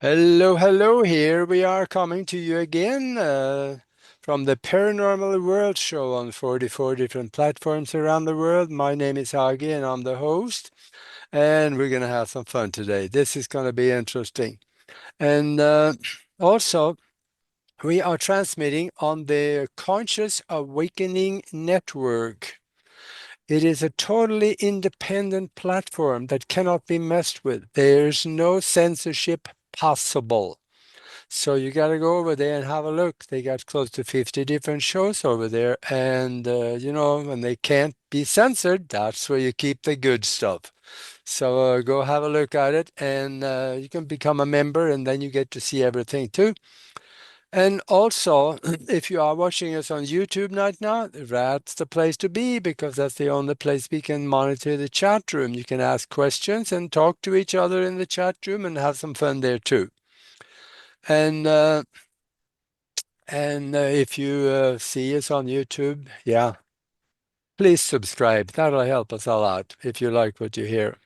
Hello, hello. Here we are coming to you again from the Paranormal World Show on 44 different platforms around the world. My name is Hagi and I'm the host, and we're going to have some fun today. This is going to be interesting. And also, we are transmitting on the Conscious Awakening Network. It is a totally independent platform that cannot be messed with. There's no censorship possible. So you got to go over there and have a look. They got close to 50 different shows over there. And, when they can't be censored, that's where you keep the good stuff. So go have a look at it, and you can become a member, and then you get to see everything too. And also, if you are watching us on YouTube right now, that's the place to be, because that's the only place we can monitor the chat room. You can ask questions and talk to each other in the chat room and have some fun there too. And if you see us on YouTube, yeah, please subscribe. That'll help us a lot if you like what you hear.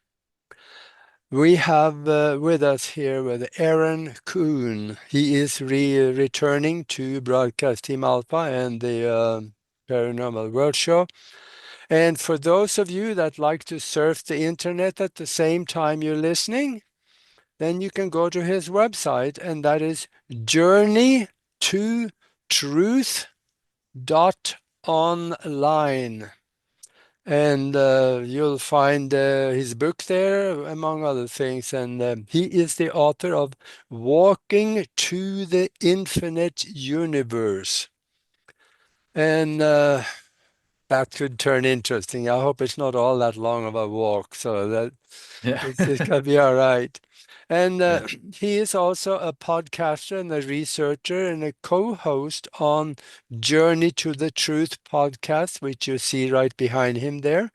We have with us here with Aaron Kuhn. He is returning to Broadcast Team Alpha and the Paranormal World Show. And for those of you that like to surf the internet at the same time you're listening, then you can go to his website, and that is journeytotruth.online. And you'll find his book there, among other things. And he is the author of Walking to the Infinite Universe. And that could turn interesting. I hope it's not all that long of a walk, so that Yeah. it's going to be all right. And Yeah. he is also a podcaster and a researcher and a co-host on Journey to the Truth podcast, which you see right behind him there.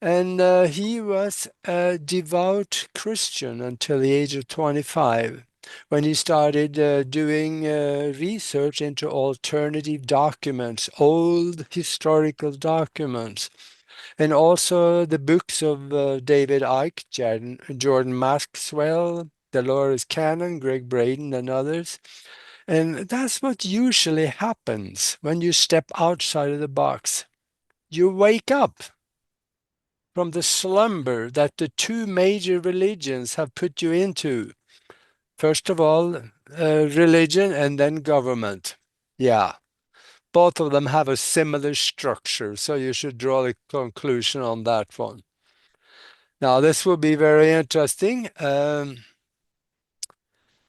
And he was a devout Christian until the age of 25, when he started doing research into alternative documents, old historical documents, and also the books of David Icke, Jordan Maxwell, Dolores Cannon, Greg Braden, and others. And that's what usually happens when you step outside of the box. You wake up from the slumber that the two major religions have put you into. First of all, religion, and then government. Yeah, both of them have a similar structure, so you should draw the conclusion on that one. Now, this will be very interesting, and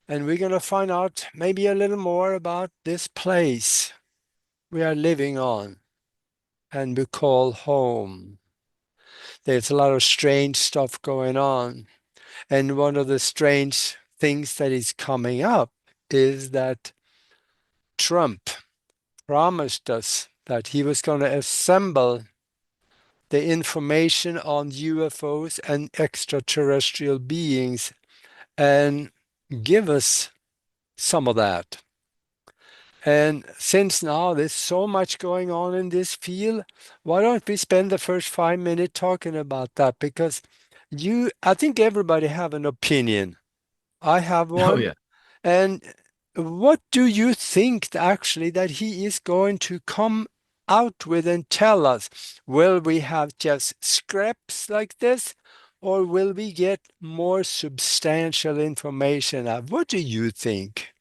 we're going to find out maybe a little more about this place we are living on and we call home. There's a lot of strange stuff going on. And one of the strange things that is coming up is that Trump promised us that he was going to assemble the information on UFOs and extraterrestrial beings and give us some of that. And since now there's so much going on in this field, why don't we spend the first 5 minutes talking about that? Because I think everybody have an opinion. I have Oh one. yeah. And what do you think actually that he is going to come out with and tell us? Will we have just scraps like this, or will we get more substantial information out? What do you think?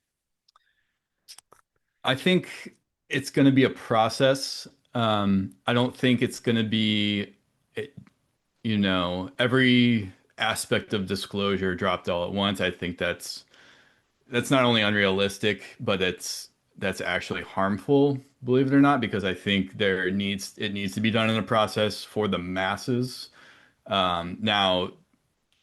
I think it's going to be a process. I don't think it's going to be, it- every aspect of disclosure dropped all at once. I think that's not only unrealistic, but that's actually harmful, believe it or not, because I think it needs to be done in a process for the masses. Now,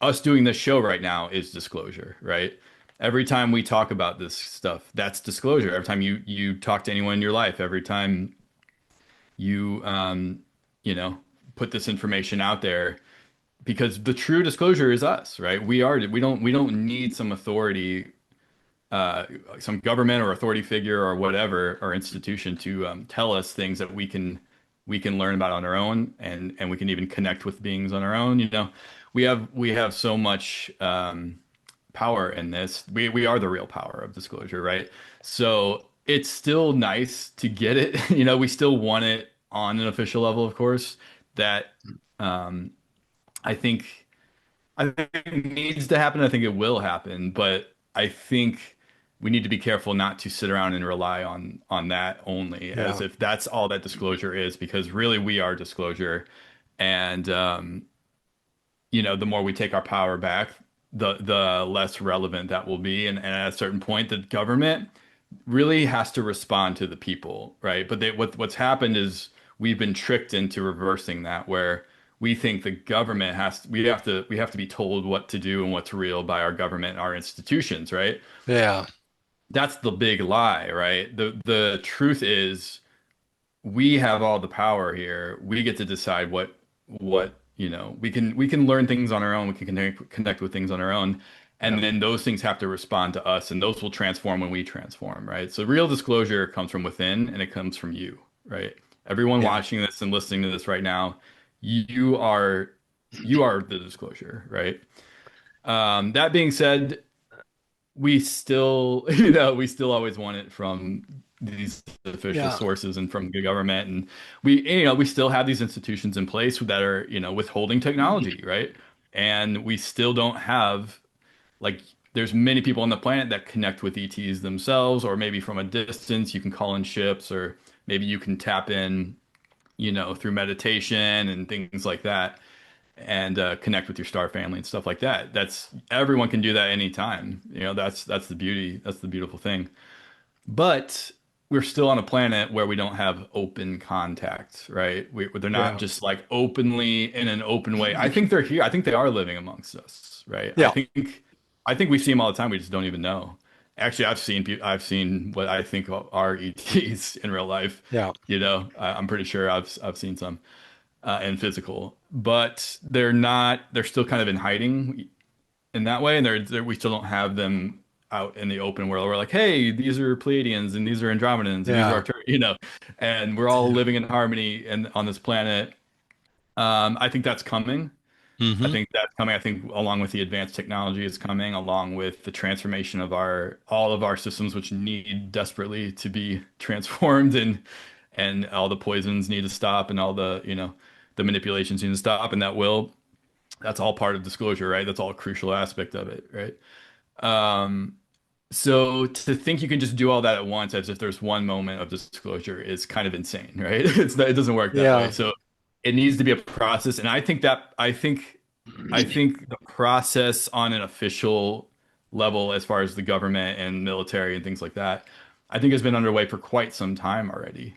us doing this show right now is disclosure, right? Every time we talk about this stuff, that's disclosure. Every time you talk to anyone in your life, every time you you know, put this information out there, because the true disclosure is us, right? We don't need some authority, uh, some government or authority figure or whatever or institution to tell us things that we can learn about on our own, and we can even connect with beings on our own. We have so much power in this. We are the real power of disclosure, right? So it's still nice to get it. We still want it on an official level, of course. That um, I think I think it needs to happen. I think it will happen, but I think we need to be careful not to sit around and rely on that only, as Yeah, if that's all that disclosure is, because really we are disclosure. And the more we take our power back, the less relevant that will be. And at a certain point, the government really has to respond to the people, right? But what's happened is we've been tricked into reversing that, where we think the government we have to be told what to do and what's real by our government, our institutions, right? yeah, That's the big lie, right? The truth is we have all the power here. We get to decide we can learn things on our own. We can connect with things on our own. yeah, And then those things have to respond to us, and those will transform when we transform, right? So real disclosure comes from within, and it comes from you, right? Everyone yeah, watching this and listening to this right now, you are you are the disclosure, right? That being said, we still, we still always want it from these official yeah, sources and from the government. And we still have these institutions in place that are, withholding technology, right? And we still don't have, like, there's many people on the planet that connect with ETs themselves, or maybe from a distance, you can call in ships, or maybe you can tap in, through meditation and things like that, and connect with your star family and stuff like that. That's Everyone can do that anytime. That's the beauty. That's the beautiful thing. But we're still on a planet where we don't have open contact, right? They're not yeah, just like openly in an open way. I think they're here. I think they are living amongst us, right? I yeah, think I think we see them all the time. We just don't even know. Actually, I've seen what I think are ETs in real life. yeah, I'm pretty sure I've seen some and physical, but they're not. They're still kind of in hiding in that way, and we still don't have them out in the open world. We're like, hey, these are Pleiadians, and these are Andromedans, and these are yeah. and we're all living in harmony and on this planet. I think that's coming. I Mm-hmm. think that's coming. I think along with the advanced technology is coming, along with the transformation of all of our systems, which need desperately to be transformed, and all the poisons need to stop, and all the manipulations need to stop, and that's all part of disclosure, right? That's all a crucial aspect of it, right? Um, so to think you can just do all that at once as if there's one moment of disclosure is kind of insane, right? It doesn't work that way. Yeah, So it needs to be a process, and I think the process on an official level, as far as the government and military and things like that, I think has been underway for quite some time already.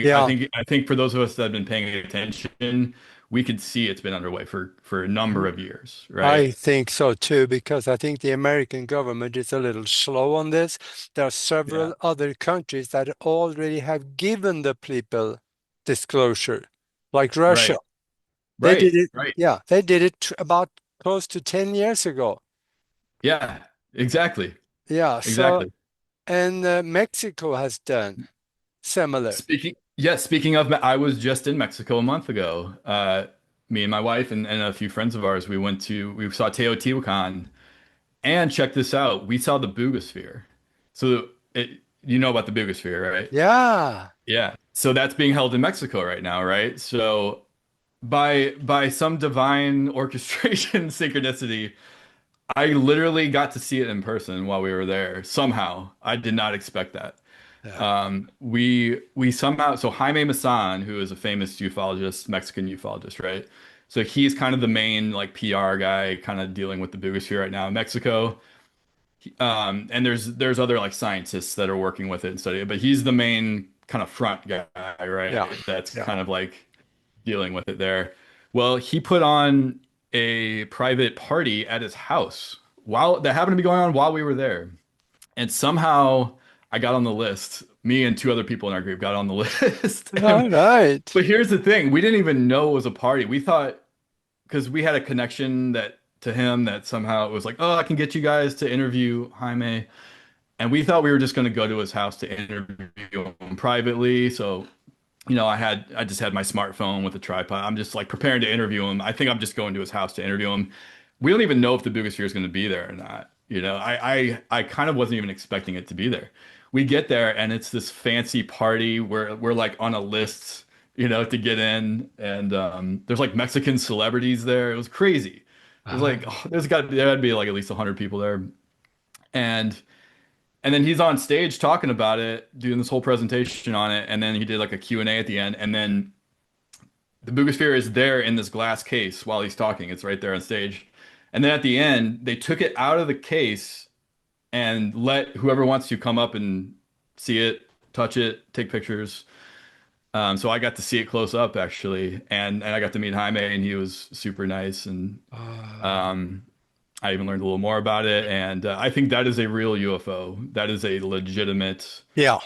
yeah. I think for those of us that have been paying attention, we could see it's been underway for a number of years, right? I think so too, because I think the American government is a little slow on this. There are Yeah. several other countries that already have given the people disclosure, like Russia. Right. They did Right. it, Right. yeah, they did it about close to 10 years ago. Yeah. Exactly. Yeah, so, Exactly. and Mexico has done similar. Speaking of, I was just in Mexico a month ago. Me and my wife and a few friends of ours, we saw Teotihuacan, and check this out. We saw the Boogosphere. So you know about the Boogosphere, right? Yeah, Yeah. So that's being held in Mexico right now, right? So by some divine orchestration synchronicity, I literally got to see it in person while we were there. Somehow, I did not expect that. yeah, We somehow, so Jaime Maussan, who is a famous ufologist, Mexican ufologist, right? So he's kind of the main like PR guy, kind of dealing with the Boogosphere right now in Mexico. And there's other like scientists that are working with it and studying it, but he's the main kind of front guy, yeah, right? That's yeah. kind of like dealing with it there. Well, he put on a private party at his house while that happened to be going on while we were there. And somehow I got on the list. Me and two other people in our group got on the list. All right. But here's the thing, we didn't even know it was a party. We thought because we had a connection that to him that somehow it was like, oh, I can get you guys to interview Jaime. And we thought we were just going to go to his house to interview him privately. So, I just had my smartphone with a tripod. I'm just like preparing to interview him. I think I'm just going to his house to interview him. We don't even know if the Boogosphere is going to be there or not. I kind of wasn't even expecting it to be there. We get there and it's this fancy party where we're like on a list, to get in, and there's like Mexican celebrities there. It was crazy. It was like, Ah, oh, there had to be like at least 100 people there, and and then he's on stage talking about it, doing this whole presentation on it, and then he did like a Q&A at the end, and then the Boogosphere is there in this glass case while he's talking. It's right there on stage. And then at the end, they took it out of the case and let whoever wants to come up and see it, touch it, take pictures. So I got to see it close up actually, and I got to meet Jaime, and he was super nice, and ah. um, I even learned a little more about it, and I think that is a real UFO. That is a legitimate, Yeah,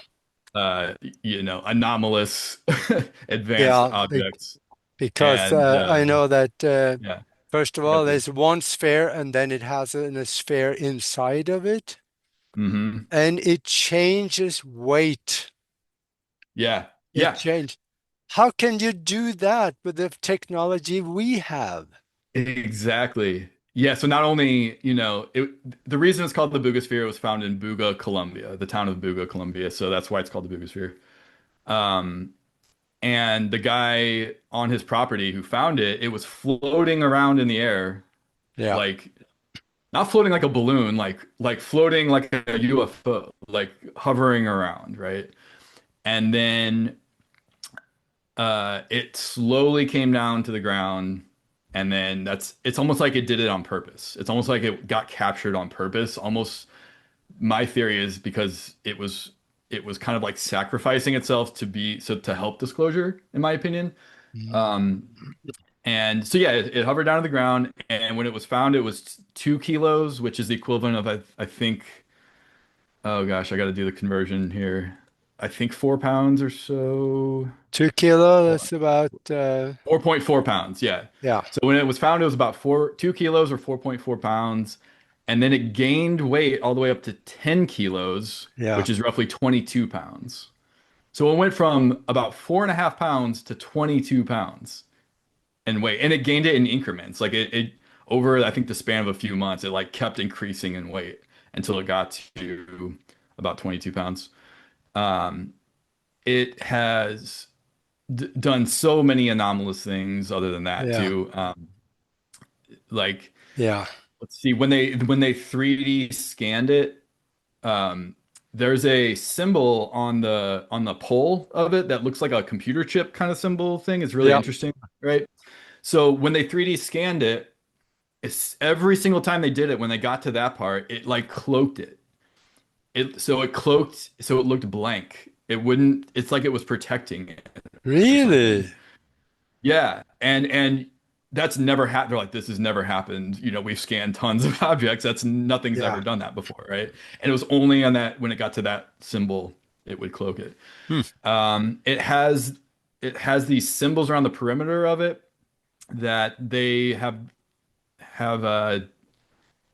uh, anomalous advanced yeah. object, Because and I know that yeah, first of I got all, to. there's one sphere, and then it has a sphere inside of it, Hmm. and it changes weight. Yeah, It yeah, changed. How can you do that with the technology we have? exactly. Yeah, so not only, the reason it's called the Boogosphere was found in Buga, Colombia, the town of Buga, Colombia. So that's why it's called the Boogosphere. Um, and the guy on his property who found it, it was floating around in the air, Yeah. like not floating like a balloon, like floating like a UFO, like hovering around, right? And then it slowly came down to the ground, and then it's almost like it did it on purpose. It's almost like it got captured on purpose. Almost my theory is because it was kind of like sacrificing itself to help disclosure, in my opinion. Mm. Um, and so yeah, it hovered down to the ground, and when it was found, it was 2 kilos, which is the equivalent of I think, oh gosh, I got to do the conversion here. I think 4 pounds or so. 2 kilo, that's about 4.4 pounds, yeah. yeah, So when it was found, it was about 2 kilos or 4.4 pounds. And then it gained weight all the way up to 10 kilos, yeah. which is roughly 22 pounds. So it went from about 4.5 pounds to 22 pounds in weight. And it gained it in increments. Like it over, I think, the span of a few months, it like kept increasing in weight until it got to about 22 pounds. Um, it has done so many anomalous things other than that Yeah. too. Like Yeah. let's see, when they 3D scanned it, um, there's a symbol on the pole of it that looks like a computer chip kind of symbol thing. It's really Yeah. interesting, right? So when they 3D scanned it, it's every single time they did it, when they got to that part, it like cloaked it. It cloaked, so it looked blank. It's like it was protecting it or something. Really? Yeah, and that's never happened. They're like, this has never happened. We've scanned tons of objects. Nothing's ever Yeah. done that before, right? And it was only on that when it got to that symbol, it would cloak it. Hmm. It has these symbols around the perimeter of it that they have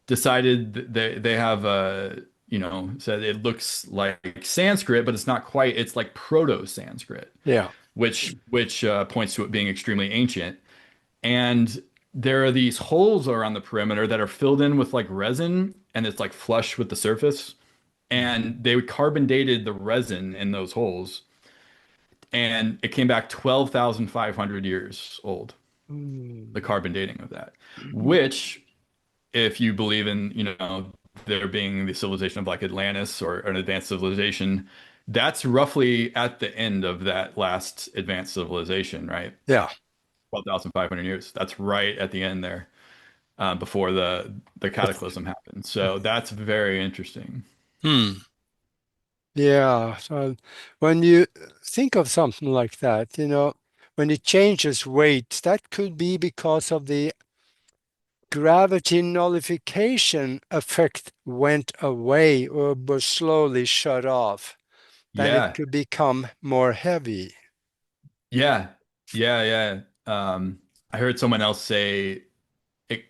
decided that they have said it looks like Sanskrit, but it's not quite. It's like Proto-Sanskrit, Yeah. which points to it being extremely ancient. And there are these holes around the perimeter that are filled in with like resin, and it's like flush with the surface. And they carbon dated the resin in those holes, and it came back 12,500 years old, the Mm. carbon dating of that, which, if you believe in, there being the civilization of like Atlantis or an advanced civilization, that's roughly at the end of that last advanced civilization, right? Yeah. 12,500 years. That's right at the end there, before the cataclysm happened. So that's very interesting. Hmm. Yeah. So when you think of something like that, when it changes weight, that could be because of the gravity nullification effect went away or was slowly shut off, then it Yeah. could become more heavy. Yeah. Yeah, yeah. I heard someone else say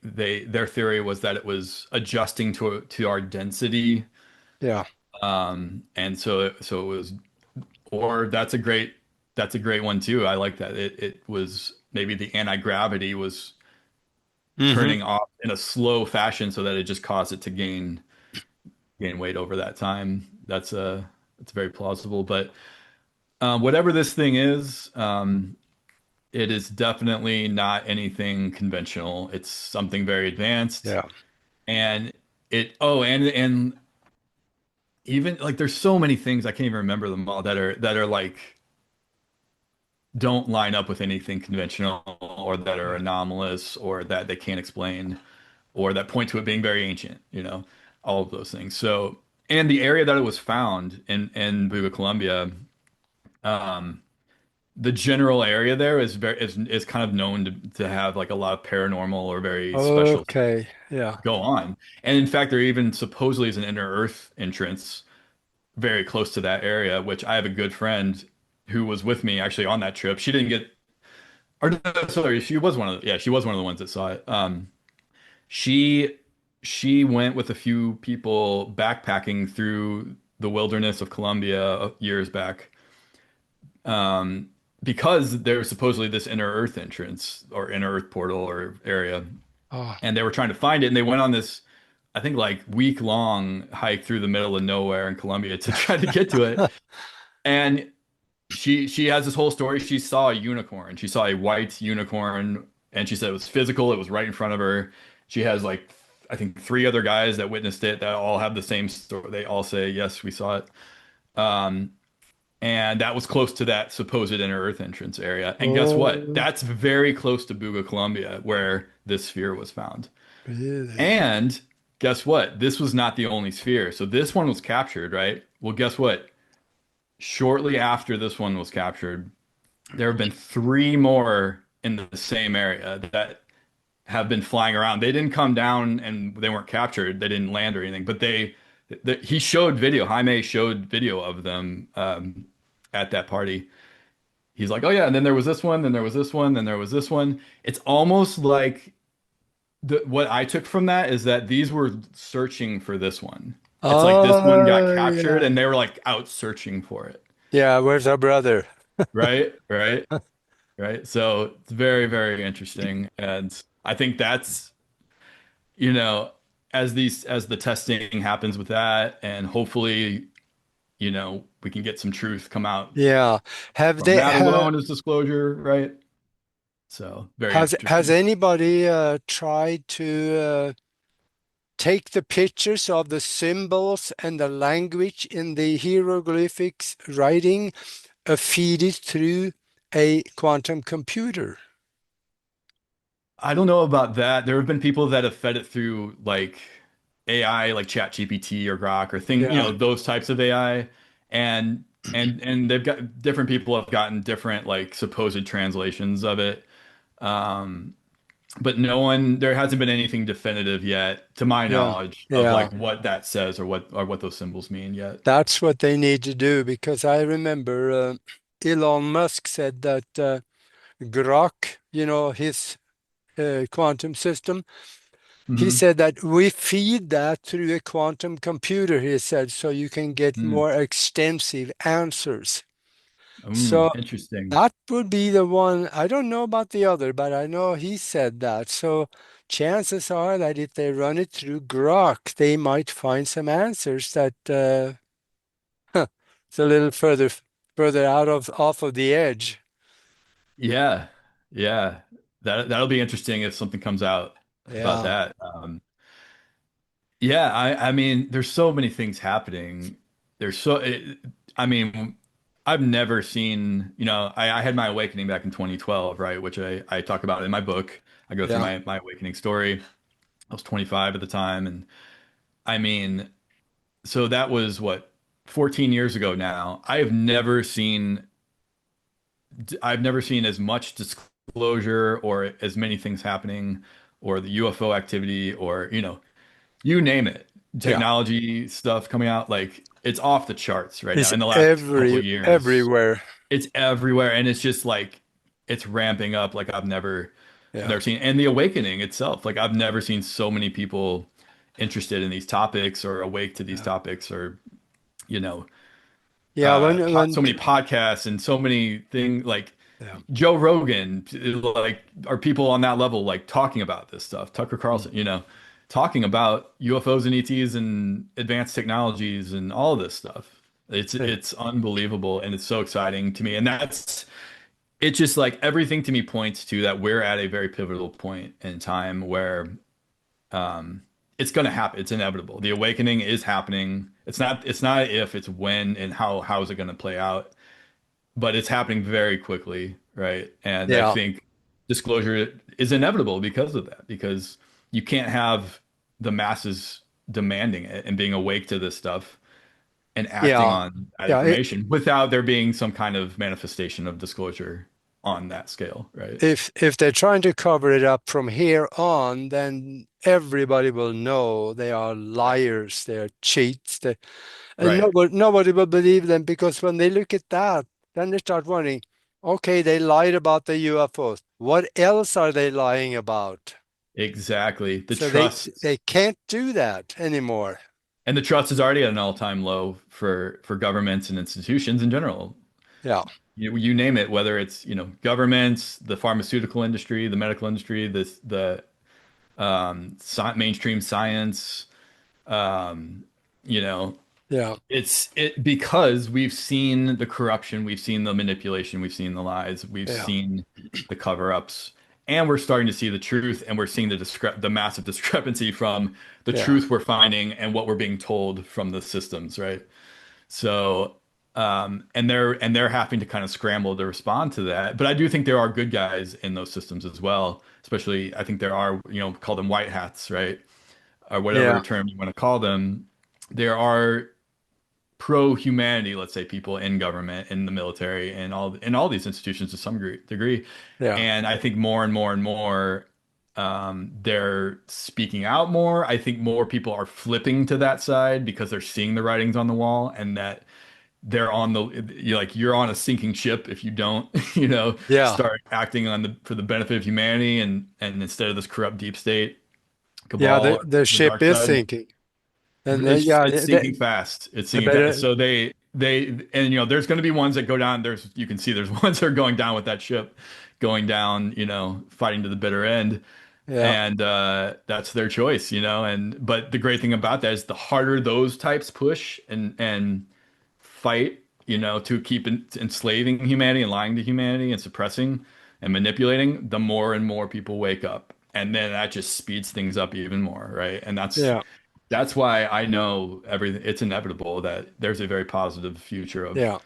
their theory was that it was adjusting to our density. Yeah. And so it was, or that's a great one too. I like that. It was maybe the anti-gravity was Hmm. turning off in a slow fashion so that it just caused it to gain weight over that time. That's very plausible. But whatever this thing is, it is definitely not anything conventional. It's something very advanced, Yeah. and and even like there's so many things I can't even remember them all that are like don't line up with anything conventional or that are Yeah. anomalous or that they can't explain or that point to it being very ancient, all of those things. So, and the area that it was found in Buga, Colombia, um, the general area there is kind of known to have like a lot of paranormal or very special things Okay. Yeah. go on. And in fact, there even supposedly is an inner Earth entrance very close to that area, which I have a good friend who was with me actually on that trip. She didn't get, or no, sorry, she was one of the, yeah, she was one of the ones that saw it. She she went with a few people backpacking through the wilderness of Colombia years back, um, because there was supposedly this inner Earth entrance or inner Earth portal or area, Oh. and they were trying to find it, and they went on this, I think, like week-long hike through the middle of nowhere in Colombia to try to get to it. And she has this whole story. She saw a unicorn. She saw a white unicorn, and she said it was physical. It was right in front of her. She has like I think three other guys that witnessed it that all have the same story. They all say yes, we saw it. Um, and that was close to that supposed inner Earth entrance area. And guess what? Oh, That's very close to Buga, Colombia, where this sphere was found. really? And guess what? This was not the only sphere. So this one was captured, right? Well, guess what? Shortly after this one was captured, there have been three more in the same area that have been flying around. They didn't come down and they weren't captured. They didn't land or anything, but he showed video. Jaime showed video of them at that party. He's like, oh yeah, and then there was this one, then there was this one, then there was this one. It's almost like what I took from that is that these were searching for this one. It's like this one got Oh, captured yeah. and they were like out searching for it. Yeah. Where's our brother? Right? Right? Right? So it's very, very interesting. And I think that's, you know, as the testing happens with that, and hopefully, we can get some truth come out Yeah. Have from they that alone as disclosure, right? So very has interesting. anybody tried to take the pictures of the symbols and the language in the hieroglyphics writing, feed it through a quantum computer? I don't know about that. There have been people that have fed it through like AI, like ChatGPT or Grok or Yeah. those types of AI, and and they've got different people have gotten different like supposed translations of it. Um, but there hasn't been anything definitive yet, to my Yeah. knowledge, of Yeah. like what that says or what those symbols mean yet. That's what they need to do because I remember Elon Musk said that Grok, his quantum system, he Hmm. said that we feed that through a quantum computer, he said, so you can get more extensive answers. So Interesting. that would be the one. I don't know about the other, but I know he said that. So chances are that if they run it through Grok, they might find some answers that it's a little further out of off of the edge. Yeah, yeah. That'll be interesting if something comes out about Yeah, that. Yeah, I mean, there's so many things happening. There's so, it, I mean, I've never seen, I had my awakening back in 2012, right? Which I talk about in my book. I go through yeah. my awakening story. I was 25 at the time. And I mean, so that was what, 14 years ago now. I've never seen as much disclosure or as many things happening or the UFO activity, or you name it, Yeah. technology stuff coming out, like it's off the charts right now. It's In the last couple of years, everywhere. it's everywhere, and it's just like it's ramping up like I've Yeah. never seen. And the awakening itself, like I've never seen so many people interested in these topics or awake to these Yeah. topics, or you know, Yeah. so many podcasts and so many things like Yeah. Joe Rogan, like are people on that level like talking about this stuff? Tucker Mm. Carlson, talking about UFOs and ETs and advanced technologies and all of this stuff. It's Yeah. it's unbelievable and it's so exciting to me. And it's just like everything to me points to that we're at a very pivotal point in time where um it's going to happen. It's inevitable. The awakening is happening. It's not if, it's when, and how is it going to play out, but it's happening very quickly, right? And I Yeah. think disclosure is inevitable because of that, because you can't have the masses demanding it and being awake to this stuff and acting Yeah. on that Yeah. information without there being some kind of manifestation of disclosure on that scale, right? If they're trying to cover it up from here on, then everybody will know they are Right. liars, they're cheats, and Right. nobody will believe them because when they look at that, then they start wondering, okay, they lied about the UFOs. What else are they lying about? Exactly. The So trust they can't do that anymore. and the trust is already at an all-time low for governments and institutions in general. Yeah, You name it, whether it's, governments, the pharmaceutical industry, the medical industry, the mainstream science, um, you know, yeah, it because we've seen the corruption, we've seen the manipulation, we've seen the lies, we've yeah, seen the cover-ups, and we're starting to see the truth, and we're seeing the massive discrepancy from the yeah, truth we're finding and what we're being told from the systems, right? So, and they're having to kind of scramble to respond to that. But I do think there are good guys in those systems as well. Especially, I think there are, call them white hats, right? Or whatever yeah, term you want to call them. There are pro-humanity, let's say, people in government, in the military, and all these institutions to some degree. yeah, And I think more and more and more, they're speaking out more. I think more people are flipping to that side because they're seeing the writings on the wall, and that they're you're on a sinking ship if you don't, yeah, start acting for the benefit of humanity, and instead of this corrupt deep state yeah. cabal, The the ship dark is side. sinking, and It's yeah, it's sinking fast. It's they sinking fast. better. So and there's going to be ones that go down. You can see there's ones that are going down with that ship, going down, fighting to the bitter end, Yeah, and that's their choice, And but the great thing about that is the harder those types push and fight, to keep enslaving humanity and lying to humanity and suppressing and manipulating, the more and more people wake up, and then that just speeds things up even more, right? And that's yeah, that's why I know everything. It's inevitable that there's a very positive future of yeah.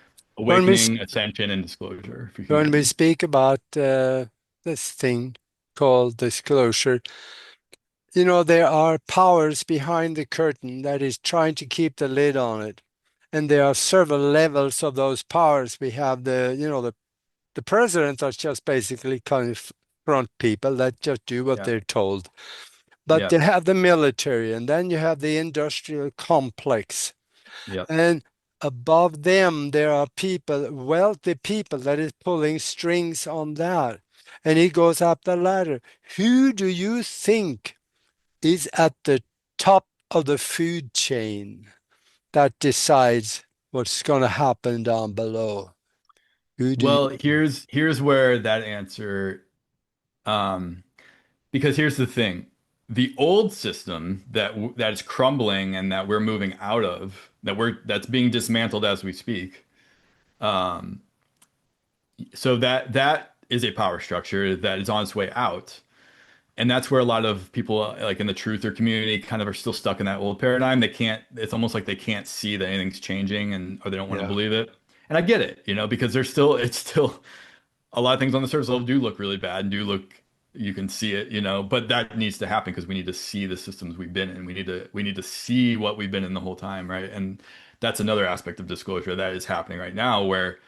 When we awakening, ascension, and disclosure for when we humanity. speak about this thing called disclosure, there are powers behind the curtain that is trying to keep the lid on it. And there are several levels of those powers. We have the presidents are just basically kind of front people that just do what Yeah, they're told. But yeah, you have the military, and then you have the industrial complex. yeah. And above them, there are people, wealthy people that is pulling strings on that. And it goes up the ladder. Who do you think is at the top of the food chain that decides what's going to happen down below? Who do you Well, think? here's where that answer, um, because here's the thing. The old system that is crumbling and that we're moving out of, that's being dismantled as we speak. Um, so that is a power structure that is on its way out. And that's where a lot of people like in the truther community kind of are still stuck in that old paradigm. It's almost like they can't see that anything's changing, or they don't want to Yeah, believe it. And I get it, because it's still a lot of things on the surface level do look really bad and you can see it, but that needs to happen because we need to see the systems we've been in. We need to see what we've been in the whole time, right? And that's another aspect of disclosure that is happening right now, where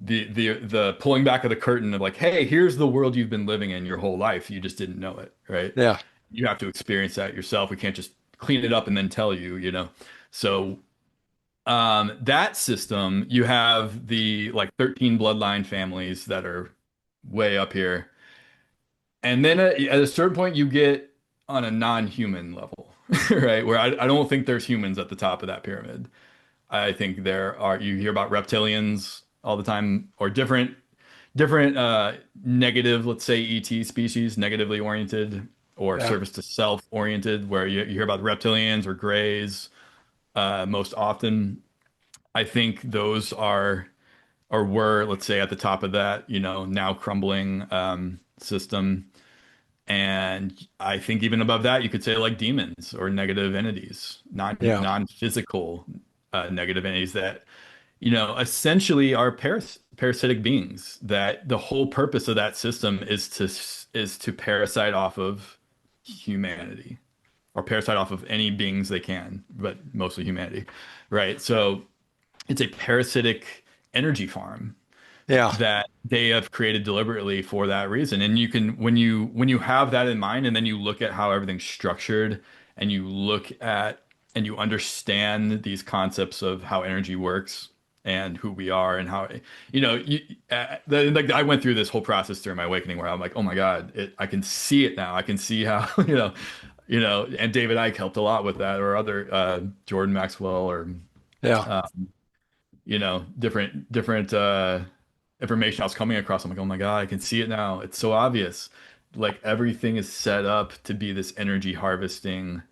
the pulling back of the curtain of like, hey, here's the world you've been living in your whole life. You just didn't know it, right? Yeah. You have to experience that yourself. We can't just clean it up and then tell you, you know. So that system, you have the like 13 bloodline families that are way up here. And then at a certain point, you get on a non-human level, right? Where I don't think there's humans at the top of that pyramid. I think there are, you hear about reptilians all the time, or different negative, let's say ET species, negatively oriented or Yeah. service to self oriented, where you hear about reptilians or grays most often. I think those are or were, let's say, at the top of that, you know, now crumbling system. And I think even above that, you could say like demons or negative entities, Yeah. non-physical negative entities that, you know, essentially are parasitic beings. That the whole purpose of that system is to parasite off of humanity or parasite off of any beings they can, but mostly humanity, right? So it's a parasitic energy farm Yeah. that they have created deliberately for that reason. And you can when you have that in mind and then you look at how everything's structured and you look at and you understand these concepts of how energy works and who we are and how you know like I went through this whole process during my awakening where I'm like, oh my God, I can see it now. I can see how and David Icke helped a lot with that, or other Jordan Maxwell, or Yeah. uh, different information I was coming across. I'm like, oh my God, I can see it now. It's so obvious. Like everything is set up to be this energy harvesting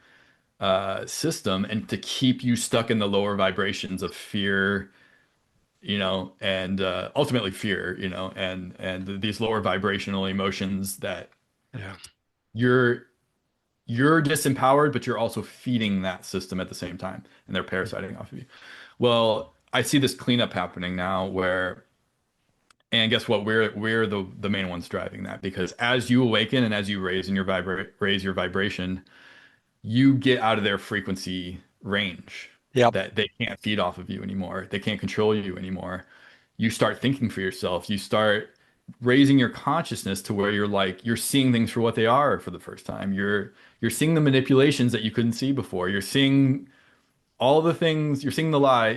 system and to keep you stuck in the lower vibrations of fear, and ultimately fear, and these lower vibrational emotions that Yeah. you're you're disempowered, but you're also feeding that system at the same time, and they're parasiting off of you. Well, I see this cleanup happening now where, and guess what? We're the main ones driving that, because as you awaken and as you raise your vibration, you get out of their frequency range Yep. that they can't feed off of you anymore. They can't control you anymore. You start thinking for yourself. You start raising your consciousness to where you're seeing things for what they are for the first time. You're seeing the manipulations that you couldn't see before. You're seeing all the things, you're seeing the lie,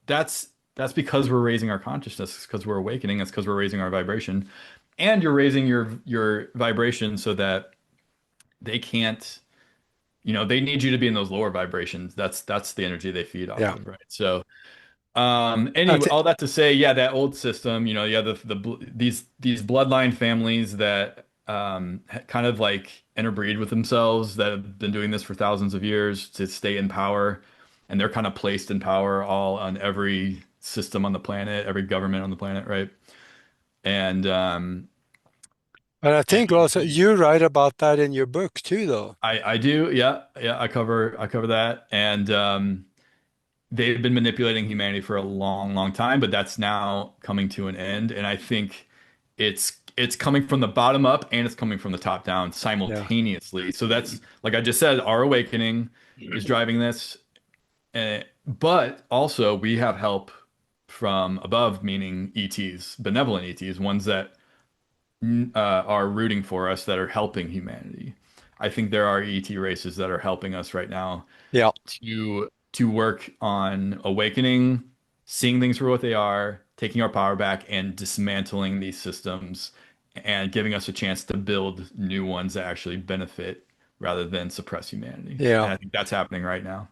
that's because we're raising our consciousness, because we're awakening, it's because we're raising our vibration. And you're raising your vibration so that they can't, they need you to be in those lower vibrations. That's the energy they feed off Yeah. of, right? So I anyway, think. all that to say, yeah, that old system, yeah, these bloodline families that kind of like interbreed with themselves, that have been doing this for thousands of years to stay in power, and they're kind of placed in power all on every system on the planet, every government on the planet, right? And But I think and also you write about that in your book too, though. I do, yeah, yeah, I cover that, and they've been manipulating humanity for a long, long time, but that's now coming to an end. And I think it's coming from the bottom up and it's coming from the top down Yeah. simultaneously. So that's, like I just said, our awakening is driving this. But also we have help from above, meaning ETs, benevolent ETs, ones that are rooting for us, that are helping humanity. I think there are ET races that are helping us right now Yeah. to work on awakening, seeing things for what they are, taking our power back, and dismantling these systems, and giving us a chance to build new ones that actually benefit rather than suppress humanity. Yeah. And I think that's happening right now.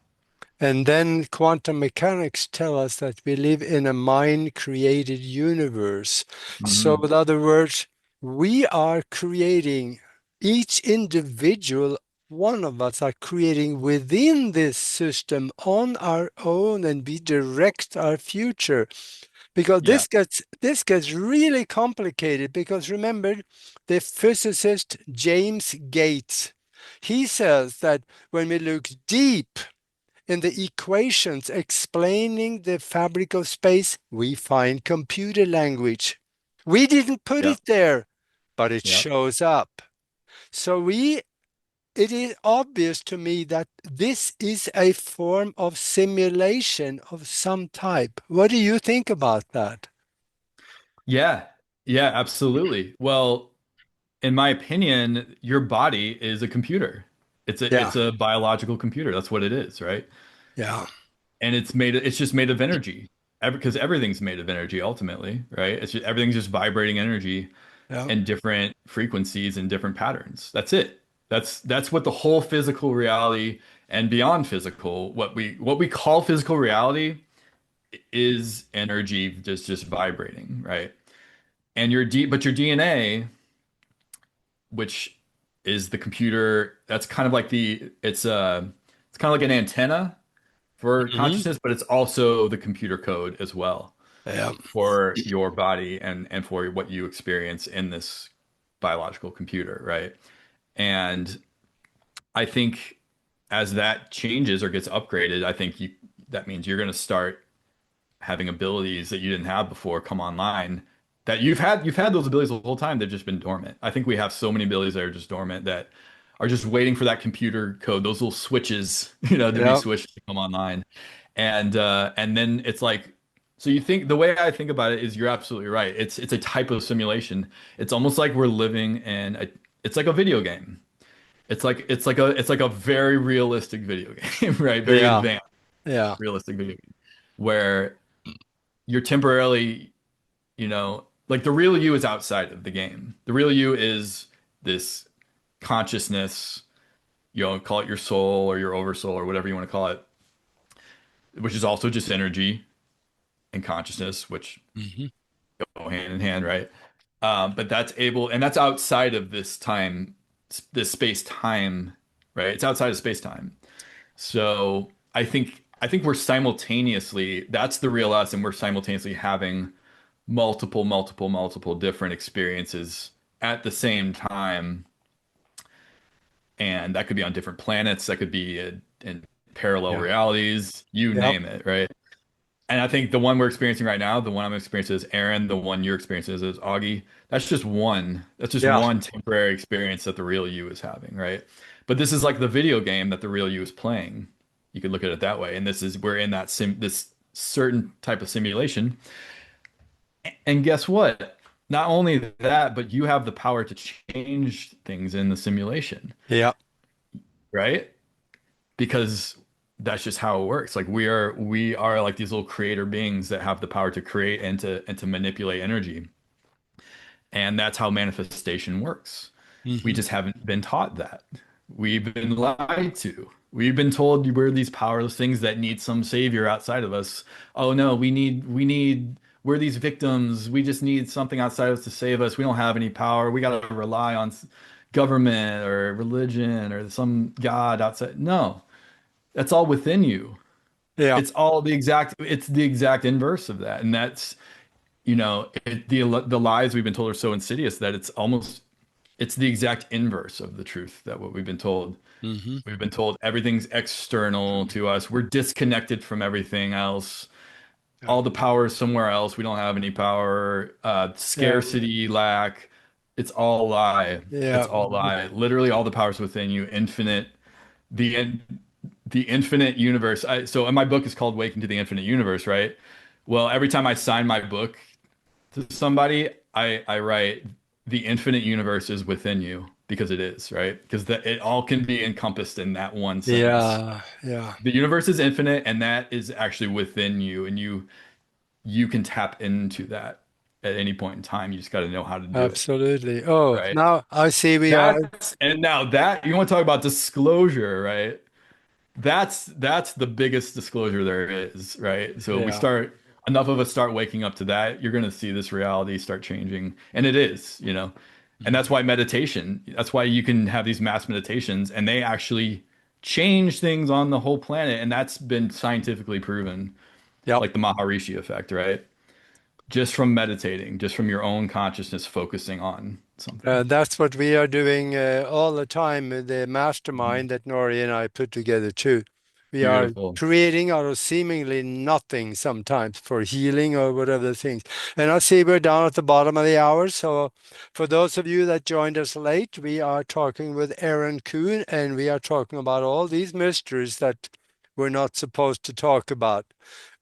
And then quantum mechanics tell us that we live in a mind-created universe. So, Hmm. in other words, we are creating, each individual one of us are creating within this system on our own, and we direct our future. Because Yeah. this gets really complicated, because remember the physicist James Gates, he says that when we look deep in the equations explaining the fabric of space, we find computer language. We didn't put Yep. it there, but it Yep. shows up. So it is obvious to me that this is a form of simulation of some type. What do you think about that? Yeah. Yeah, absolutely. Well, in my opinion, your body is a computer. Yeah, It's a biological computer. That's what it is, right? yeah, And it's just made of energy. Because everything's made of energy ultimately, right? Everything's just vibrating energy yeah, and different frequencies and different patterns. That's it. That's what the whole physical reality and beyond physical, what we call physical reality is energy just vibrating, right? And but your DNA, which is the computer, that's kind of like it's kind of like an antenna for hmm, consciousness, but it's also the computer code as well yeah, for your body and for what you experience in this biological computer, right? And I think as that changes or gets upgraded, I think that means you're going to start having abilities that you didn't have before come online that you've had those abilities the whole time. They've just been dormant. I think we have so many abilities that are just dormant that are just waiting for that computer code, those little switches, to be yeah, switched to come online. And then it's like so you think the way I think about it is you're absolutely right. It's a type of simulation. It's almost like we're living in it's like a video game. It's like a very realistic video game, right? Very yeah, advanced yeah, realistic video game where you're temporarily, like the real you is outside of the game. The real you is this consciousness, call it your soul or your oversoul or whatever you want to call it, which is also just energy and consciousness, which hmm, go hand in hand, right? But and that's outside of this time, this space time, right? It's outside of space time. So I think we're simultaneously, that's the real us, and we're simultaneously having multiple different experiences at the same time. And that could be on different planets, that could be in parallel yeah, realities, you yeah, name it, right? And I think the one we're experiencing right now, the one I'm experiencing is Aaron, the one you're experiencing is Augie. That's just yeah, one temporary experience that the real you is having, right? But this is like the video game that the real you is playing. You could look at it that way. And we're in this certain type of simulation. And guess what? Not only that, but you have the power to change things in the simulation, yeah, right? Because that's just how it works. Like we are like these little creator beings that have the power to create and to manipulate energy. And that's how manifestation works. We hmm, just haven't been taught that. We've been lied to. We've been told we're these powerless things that need some savior outside of us. Oh no, we're these victims. We just need something outside of us to save us. We don't have any power. We got to rely on government or religion or some god outside. No, that's all within you. yeah, It's the exact inverse of that. And that's, the lies we've been told are so insidious that it's the exact inverse of the truth that what we've been told. hmm, We've been told everything's external to us. We're disconnected from everything else. yeah, All the power is somewhere else. We don't have any power. yeah, Scarcity, lack. It's all lie. yeah, It's all lie. Literally, all the powers within you. Infinite. The in, the infinite universe. So, in my book is called "Waking to the Infinite Universe," right? Well, every time I sign my book to somebody, I write the infinite universe is within you because it is, right? Because it all can be encompassed in that one sentence. yeah, yeah, The universe is infinite, and that is actually within you, and you can tap into that at any point in time. You just got to know how to do it, absolutely. Oh, right? now I see we are. That's and now that you want to talk about disclosure, right? That's the biggest disclosure there is, right? So Yeah, enough of us start waking up to that, you're going to see this reality start changing, and it is, and that's mhm, why meditation. That's why you can have these mass meditations, and they actually change things on the whole planet, and that's been scientifically proven, yep. like the Maharishi effect, right? Just from meditating, just from your own consciousness focusing on something. That's what we are doing all the time. The mastermind that Nori and I put together too. We are Beautiful. creating out of seemingly nothing sometimes for healing or whatever things. And I see we're down at the bottom of the hour. So for those of you that joined us late, we are talking with Aaron Kuhn and we are talking about all these mysteries that we're not supposed to talk about.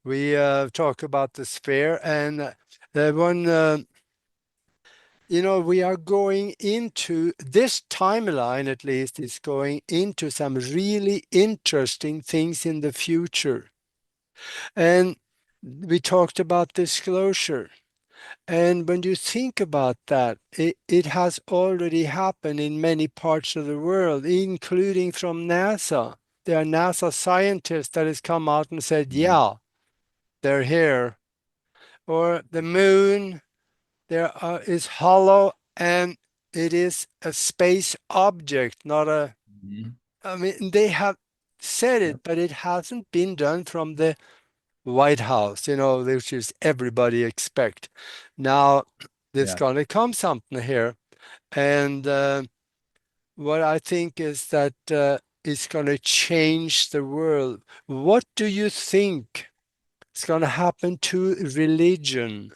We talk about the sphere and one. we are going into this timeline, at least, is going into some really interesting things in the future. And we talked about disclosure. And when you think about that, it has already happened in many parts of the world, including from NASA. There are NASA scientists that has come out and said, Mhm. yeah, they're here. Or the moon, is hollow and it is a space object, not a, Mhm. I mean, they have said it, Yep. but it hasn't been done from the White House, which is everybody expect. Now, there's Yeah. gonna come something here, and what I think is that it's gonna change the world. What do you think is gonna happen to religion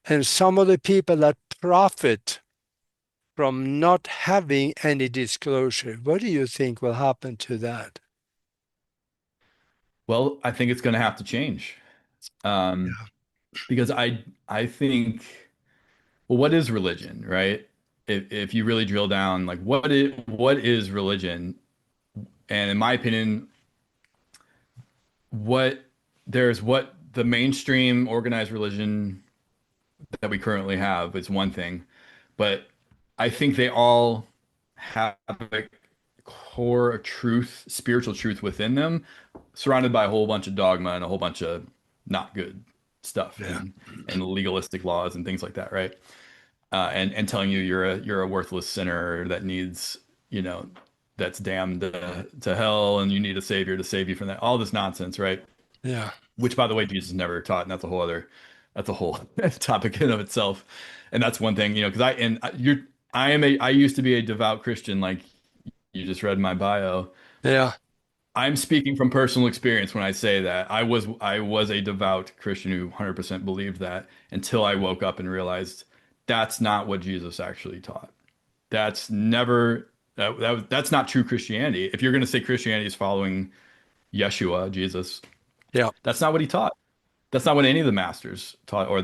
and some of the people that profit from not having any disclosure? What do you think will happen to that? Well, I think it's going to have to change. Um, Yeah, because I think, well, what is religion, right? If you really drill down, like what is religion? And in my opinion, what what the mainstream organized religion that we currently have is one thing, but I think they all have a core truth, spiritual truth within them, surrounded by a whole bunch of dogma and a whole bunch of not good stuff yeah, and legalistic laws and things like that, right? And telling you you're a worthless sinner that needs, you know, that's damned to hell and you need a savior to save you from that. All this nonsense, right? yeah, Which, by the way, Jesus never taught, and that's a whole topic in of itself. And that's one thing, because I used to be a devout Christian, like you just read my bio. yeah, I'm speaking from personal experience when I say that. I was a devout Christian who 100% believed that until I woke up and realized that's not what Jesus actually taught. That's never that's not true Christianity. If you're going to say Christianity is following Yeshua, Jesus, yeah, that's not what he taught. That's not what any of the masters taught, or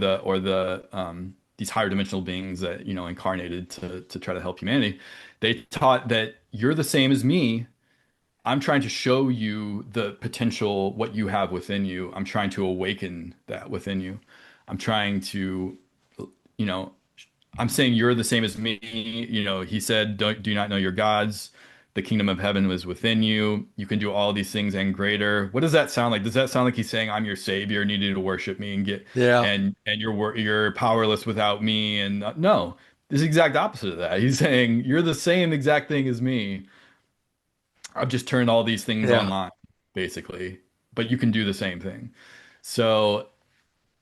these higher dimensional beings that incarnated to try to help humanity. They taught that you're the same as me. I'm trying to show you the potential, what you have within you. I'm trying to awaken that within you. I'm trying to, you know, I'm saying you're the same as me. He said, "Don't do not know your gods. The kingdom of heaven was within you. You can do all these things and greater." What does that sound like? Does that sound like he's saying, "I'm your savior, and you need to worship me and get yeah, and you're powerless without me?" And no, this is the exact opposite of that. He's saying, "You're the same exact thing as me. I've just turned all these things yeah, online, basically, but you can do the same thing." So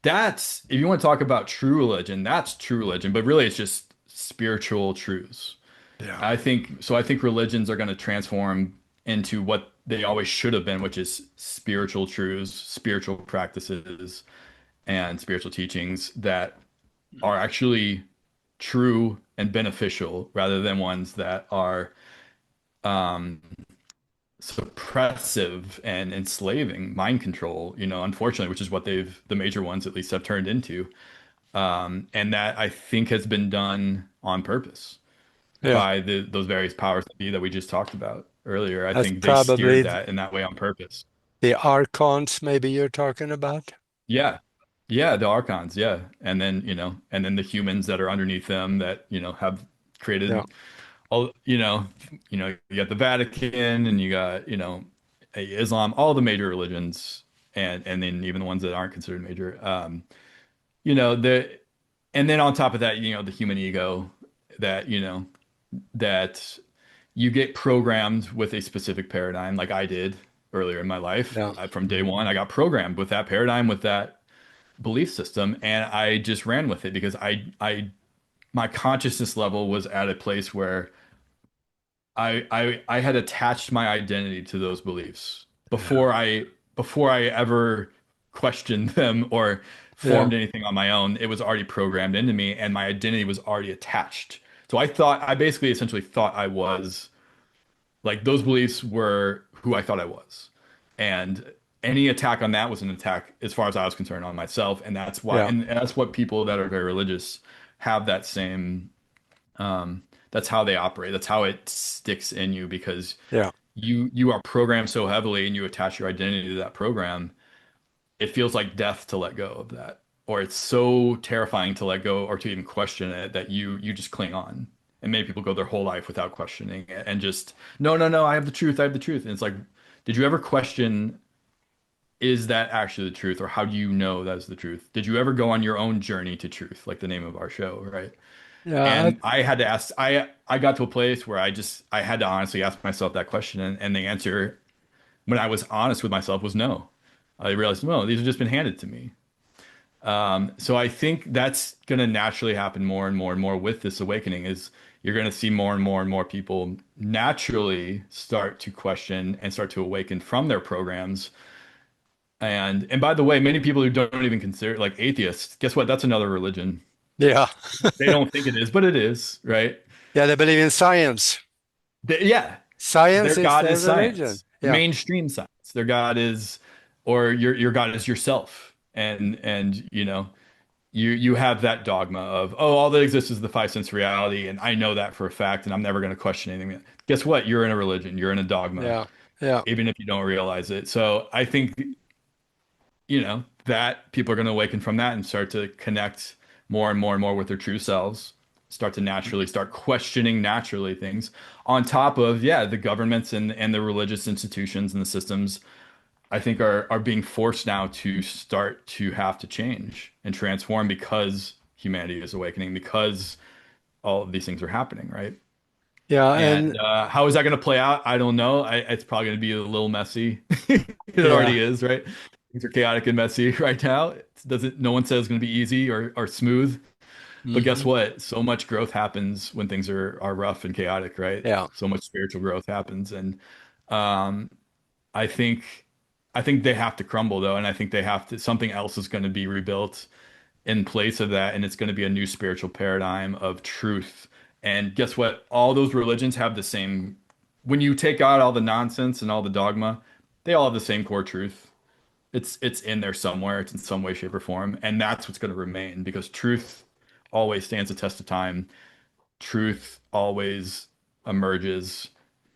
that's if you want to talk about true religion, that's true religion, but really it's just spiritual truths. yeah, I think religions are going to transform into what they always should have been, which is spiritual truths, spiritual practices, and spiritual teachings that are actually true and beneficial rather than ones that are um, suppressive and enslaving, mind control, unfortunately, which is what the major ones at least have turned into. And that I think has been done on purpose yeah. by those various powers that be that we just talked about earlier. I That's think they steered probably that in that way on purpose. the archons maybe you're talking about. Yeah. Yeah, the archons, yeah. And then the humans that are underneath them that, have Yeah, created all, you got the Vatican and you got, Islam, all the major religions and then even the ones that aren't considered major. The and then on top of that, the human ego that, that you get programmed with a specific paradigm like I did earlier in my life. yeah, From day one, I got programmed with that paradigm, with that belief system, and I just ran with it because my consciousness level was at a place where I had attached my identity to those beliefs yeah, before I ever questioned them or yeah, formed anything on my own. It was already programmed into me, and my identity was already attached. So I basically essentially thought I was like those beliefs were who I thought I was, and any attack on that was an attack, as far as I was concerned, on myself, and that's why, yeah, and that's what people that are very religious have that same that's how they operate. That's how it sticks in you because Yeah. you are programmed so heavily and you attach your identity to that program. It feels like death to let go of that. Or it's so terrifying to let go or to even question it that you just cling on. And many people go their whole life without questioning it and just, no, no, no, I have the truth, I have the truth. And it's like, did you ever question, is that actually the truth? Or how do you know that's the truth? Did you ever go on your own journey to truth, like the name of our show, right? Yeah. And I had to ask, I got to a place where I had to honestly ask myself that question. And the answer, when I was honest with myself, was no. I realized, no, these have just been handed to me. So I think that's going to naturally happen more and more and more with this awakening is you're going to see more and more and more people naturally start to question and start to awaken from their programs. And by the way, many people who don't even consider like atheists, guess what? That's another religion. Yeah. They don't think it is, but it is, right? Yeah, they believe in science. Yeah, Science their is God their is religion. science, Yeah. mainstream science. Their God is, or your God is yourself. And you have that dogma of, oh, all that exists is the five sense reality, and I know that for a fact, and I'm never going to question anything. Guess what? You're in a religion. You're in a dogma, Yeah. Yeah. even if you don't realize it. So I think, that people are going to awaken from that and start to connect more and more and more with their true selves, start to naturally start questioning naturally things on top of, yeah, the governments and the religious institutions and the systems I think are being forced now to start to have to change and transform because humanity is awakening, because all of these things are happening, right? Yeah. And And how is that going to play out? I don't know. It's probably going to be a little messy. It yeah. already is, right? Things are chaotic and messy right now. It doesn't, no one says it's going to be easy or smooth. But guess Hmm. what? So much growth happens when things are rough and chaotic, right? Yeah. So much spiritual growth happens, and um, I think I think they have to crumble though, and I think they have to something else is going to be rebuilt in place of that, and it's going to be a new spiritual paradigm of truth. And guess what? All those religions have the same. When you take out all the nonsense and all the dogma, they all have the same core truth. It's in there somewhere. It's in some way, shape, or form, and that's what's going to remain because truth always stands the test of time. Truth always emerges,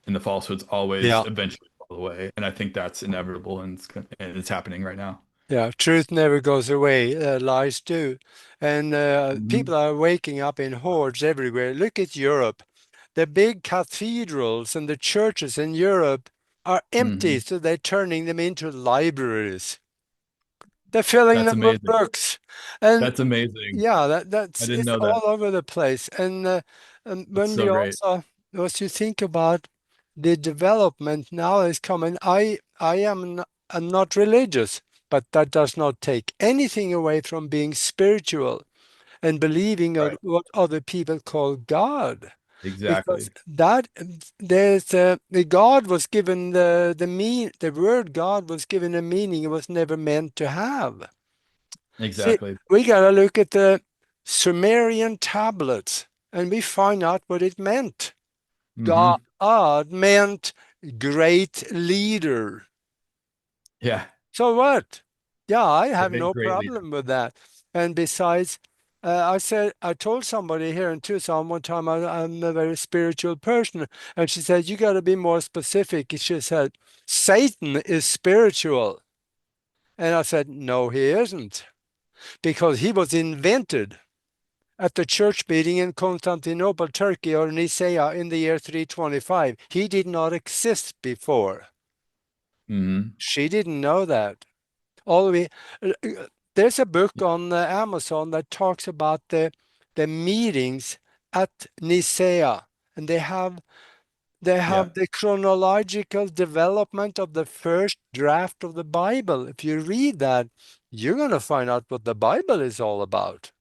and the falsehoods always Yeah. eventually fall away. And I think that's inevitable, and it's happening right now. Yeah. Truth never goes away. Lies do. And Hmm. people are waking up in hordes everywhere. Look at Europe. The big cathedrals and the churches in Europe are empty, Hmm. so they're turning them into libraries. They're filling That's them with amazing. books. And That's amazing. yeah, I that's didn't it's know all that. over the place. And That's when we so great. also, as you think about the development now is coming, I am I'm not religious, but that does not take anything away from being spiritual and believing of Right. what other people call God. Because Exactly. that there's the God was given the word God was given a meaning it was never meant to have. See, Exactly. we got to look at the Sumerian tablets and we find out what it meant. Hmm. God meant great leader. Yeah. So what? Yeah, I It have made no great leader. problem with that. And besides, I told somebody here in Tucson one time I'm a very spiritual person. And she said, you got to be more specific. She said, Satan is spiritual. And I said, no, he isn't, because he was invented at the church meeting in Constantinople, Turkey, or Nicaea in the year 325. He did not exist before. Hmm. She didn't know that. All we There's a book on Amazon that talks about the meetings at Nicaea, and they Yeah. have the chronological development of the first draft of the Bible. If you read that, you're going to find out what the Bible is all about.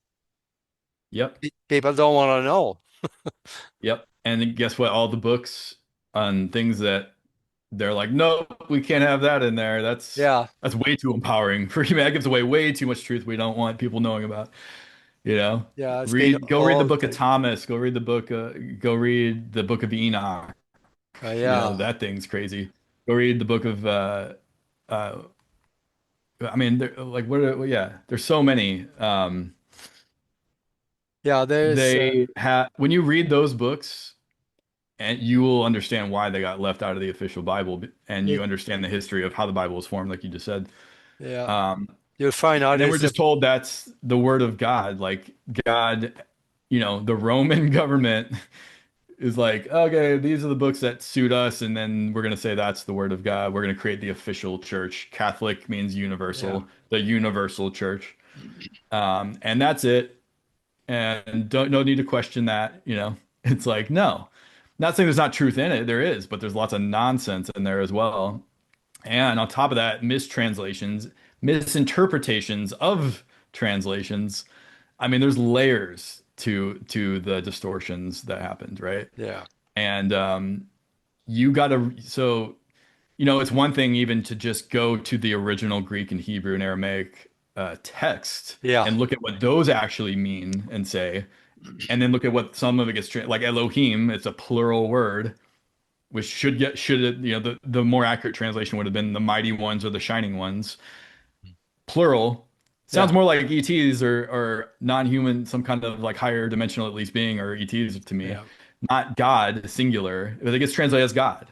Yep. People don't want to know. Yep. And then guess what? All the books on things that they're like, no, we can't have that in there. Yeah, That's way too empowering for humanity. That gives away way too much truth we don't want people knowing about. You know, yeah, it's been go read the all book of taken. Thomas. Go read the book of Enoch. Yeah, That thing's crazy. Go read the book of uh, I mean, like what? Yeah, there's so many. Yeah, there's They have when you read those books, and you will understand why they got left out of the official Bible, and it, you understand the history of how the Bible was formed, like you just said. yeah, Um, you'll find out and then we're it's a just told that's the word of God. Like God, the Roman government is like, okay, these are the books that suit us, and then we're going to say that's the word of God. We're going to create the official church. Catholic means yeah, universal, the universal church. And that's it. And don't no need to question that, It's like, no. Not saying there's not truth in it, there is, but there's lots of nonsense in there as well. And on top of that, mistranslations, misinterpretations of translations. I mean, there's layers to the distortions that happened, right? yeah, And you gotta so it's one thing even to just go to the original Greek and Hebrew and Aramaic text yeah, and look at what those actually mean and say, and then look at what some of it gets like Elohim. It's a plural word, which should the more accurate translation would have been the mighty ones or the shining ones. Plural sounds yeah, more like ETs or non-human, some kind of like higher dimensional at least being or ETs to me, yeah. not God singular, but it gets translated as God.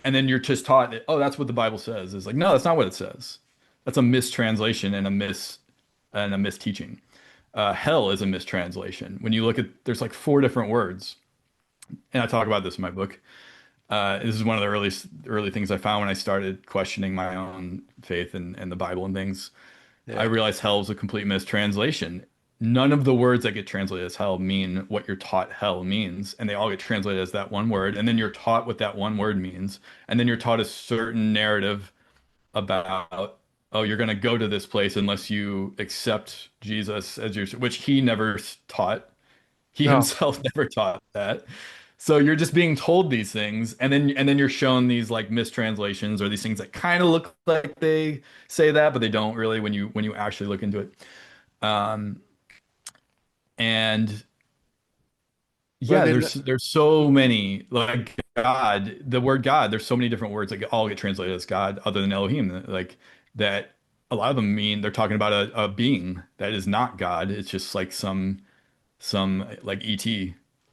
And then you're just taught that, oh, that's what the Bible says. It's like, no, that's not what it says. That's a mistranslation and a misteaching. Hell is a mistranslation. When you look at, there's like four different words, and I talk about this in my book. This is one of the early things I found when I started questioning my own faith and the Bible and things. I Yeah. realized hell is a complete mistranslation. None of the words that get translated as hell mean what you're taught hell means, and they all get translated as that one word, and then you're taught what that one word means, and then you're taught a certain narrative about, oh, you're going to go to this place unless you accept Jesus as your, which he never taught. He No. himself never taught that. So you're just being told these things, and then you're shown these like mistranslations or these things that kind of look like they say that, but they don't really when you actually look into it. Um, and Well, yeah, there's so many like God, the word God. There's so many different words that all get translated as God, other than Elohim. Like that, a lot of them mean they're talking about a being that is not God. It's just like some like ET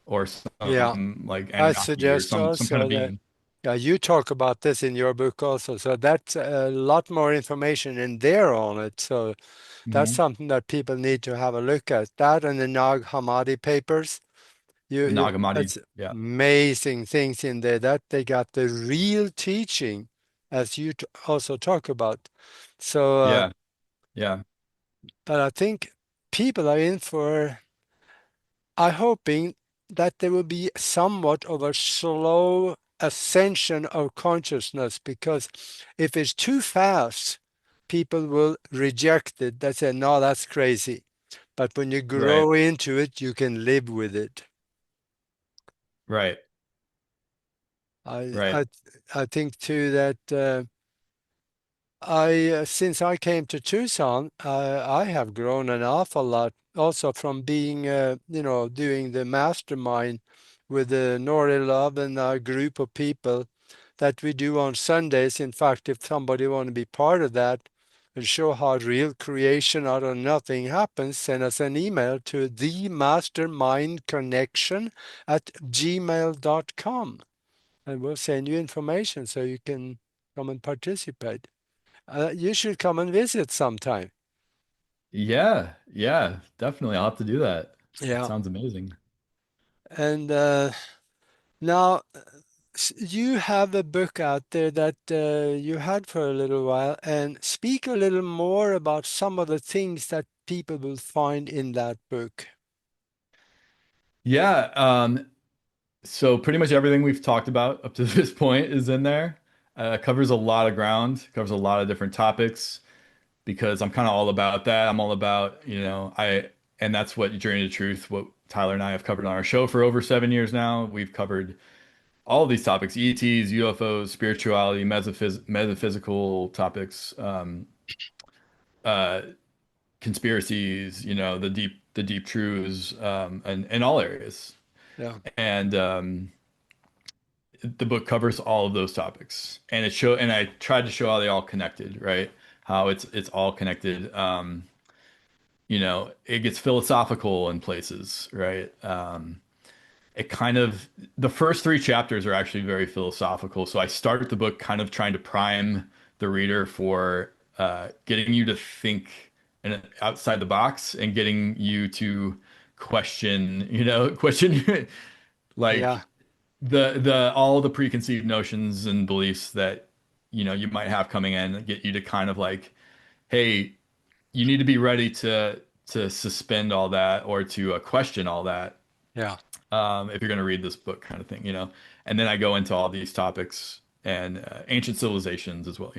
or yeah. some like I Anunnaki or suggest some kind of also that being. yeah, you talk about this in your book also. So that's a lot more information in there on it. So that's Hmm. something that people need to have a look at. That and the Nag Hammadi papers. The Nagamadi. That's Yeah. amazing things in there that they got the real teaching, as you also talk about. So, Yeah. Yeah. but I think people are in for I'm hoping that there will be somewhat of a slow ascension of consciousness because if it's too fast, people will reject it. They say, no, that's crazy. But when you Right. grow into it, you can live with it. Right. I Right. I I think too that since I came to Tucson, I have grown an awful lot also from being, doing the mastermind with the Nori Love and a group of people that we do on Sundays. In fact, if somebody want to be part of that and show how real creation out of nothing happens, send us an email to themastermindconnection@gmail.com and we'll send you information so you can come and participate. You should come and visit sometime. Yeah. Yeah. Definitely. I'll have to do that. That Yeah. sounds amazing. And now you have a book out there that you had for a little while, and speak a little more about some of the things that people will find in that book. Yeah. So pretty much everything we've talked about up to this point is in there. Covers a lot of ground, covers a lot of different topics because I'm kind of all about that. I'm all about, and that's what Journey to Truth, what Tyler and I have covered on our show for over 7 years now. We've covered all of these topics: ETs, UFOs, spirituality, metaphysical topics, uh, conspiracies, the deep truths, and in all areas. Yeah, And the book covers all of those topics, and and I tried to show how they all connected, right? How it's all connected. it gets philosophical in places, right? It kind of the first three chapters are actually very philosophical. So I start the book kind of trying to prime the reader for getting you to think outside the box and getting you to question, question Yeah, like the all the preconceived notions and beliefs that you might have coming in, and get you to kind of like, hey, you need to be ready to suspend all that or to question all that yeah, if you're going to read this book, kind of thing. And then I go into all these topics and ancient civilizations as well,